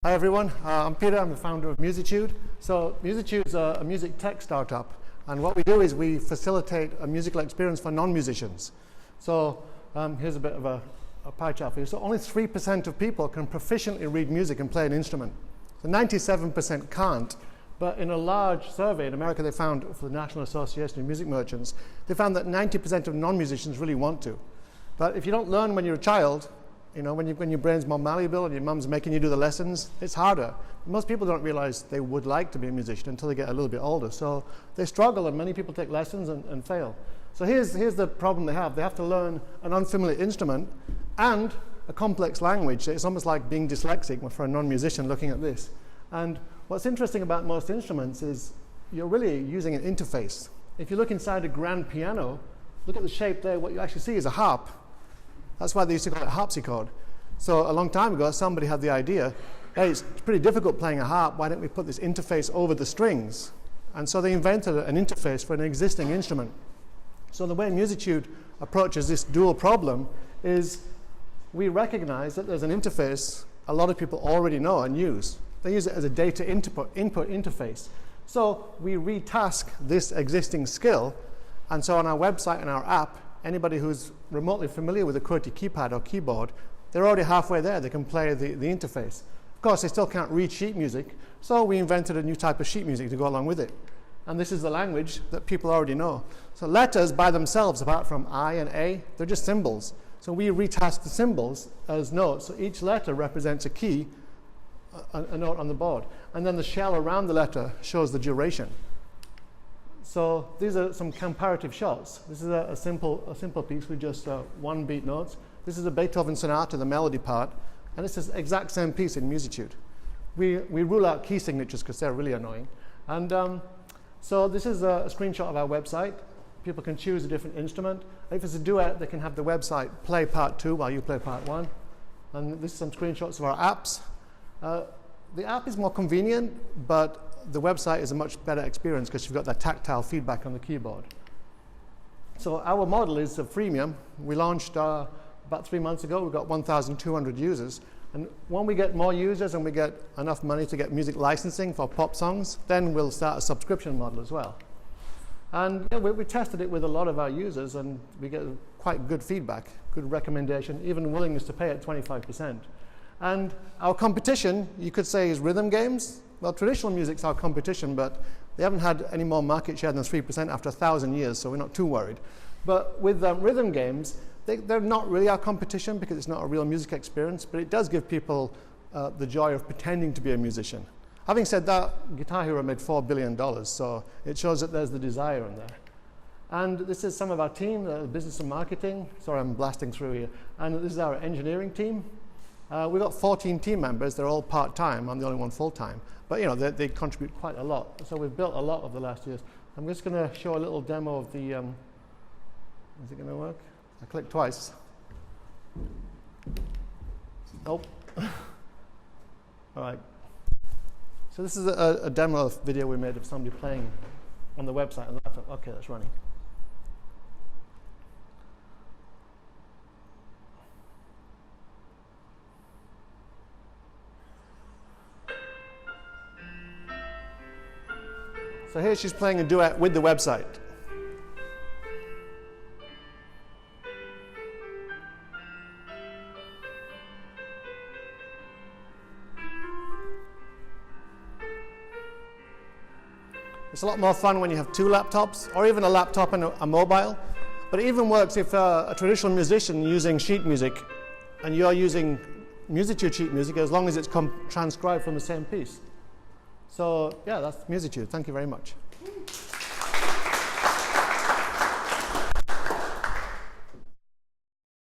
Hi everyone, I'm Peter, I'm the founder of Musitude. So Musitude is a music tech startup, and what we do is we facilitate a musical experience for non-musicians. So here's a bit of a pie chart for you. So only 3% of people can proficiently read music and play an instrument. So 97% can't, but in a large survey in America they found, for the National Association of Music Merchants, they found that 90% of non-musicians really want to. But if you don't learn when you're a child, when your brain's more malleable and your mum's making you do the lessons, it's harder. Most people don't realize they would like to be a musician until they get a little bit older. So they struggle, and many people take lessons and fail. So here's the problem they have. They have to learn an unfamiliar instrument and a complex language. It's almost like being dyslexic for a non-musician looking at this. And what's interesting about most instruments is you're really using an interface. If you look inside a grand piano, look at the shape there. What you actually see is a harp. That's why they used to call it harpsichord. So a long time ago, somebody had the idea, hey, it's pretty difficult playing a harp, why don't we put this interface over the strings? And so they invented an interface for an existing instrument. So the way Musitude approaches this dual problem is we recognize that there's an interface a lot of people already know and use. They use it as a data input interface. So we retask this existing skill, and so on our website and our app, anybody who's remotely familiar with a Qwerty keypad or keyboard, they're already halfway there. They can play the interface. Of course, they still can't read sheet music, so we invented a new type of sheet music to go along with it. And this is the language that people already know. So letters by themselves, apart from I and A, they're just symbols. So we retask the symbols as notes. So each letter represents a key, a note on the board. And then the shell around the letter shows the duration. So these are some comparative shots. This is a simple piece with just one beat notes. This is a Beethoven sonata, the melody part, and it's the exact same piece in Musitude. We rule out key signatures because they're really annoying. And so this is a screenshot of our website. People can choose a different instrument. If it's a duet, they can have the website play part 2 while you play part 1. And this is some screenshots of our apps. The app is more convenient, but the website is a much better experience because you've got that tactile feedback on the keyboard. So our model is a freemium. We launched about 3 months ago. We've got 1,200 users. And when we get more users and we get enough money to get music licensing for pop songs, then we'll start a subscription model as well. And we tested it with a lot of our users, and we get quite good feedback, good recommendation, even willingness to pay at 25%. And our competition, you could say, is rhythm games. Well, traditional music's our competition, but they haven't had any more market share than 3% after 1,000 years, so we're not too worried. But with rhythm games, they're not really our competition because it's not a real music experience, but it does give people the joy of pretending to be a musician. Having said that, Guitar Hero made $4 billion, so it shows that there's the desire in there. And this is some of our team, business and marketing. Sorry, I'm blasting through here. And this is our engineering team. We've got 14 team members. They're all part-time. I'm the only one full-time. But they contribute quite a lot. So we've built a lot over the last years. I'm just going to show a little demo of the... is it going to work? I clicked twice. Nope. All right. So this is a demo video we made of somebody playing on the website. And I thought, OK, that's running. So here she's playing a duet with the website. It's a lot more fun when you have 2 laptops, or even a laptop and a mobile. But it even works if a traditional musician using sheet music, and you're using Musitude sheet music, as long as it's transcribed from the same piece. So yeah, that's Musitude. Thank you very much.